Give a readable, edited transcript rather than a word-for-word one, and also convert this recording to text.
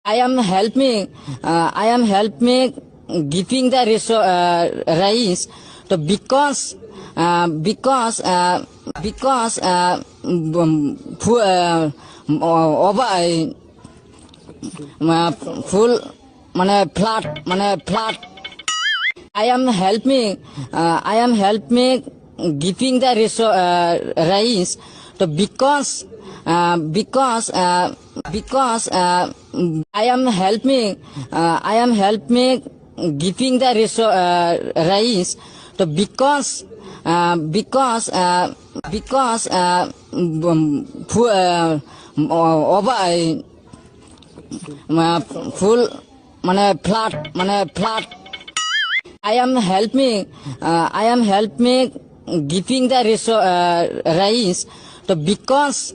I am help me giving the rice to because full flat. I am help me giving the rice to because I am help me giving the rice to because full flat. I am help me giving the rice to because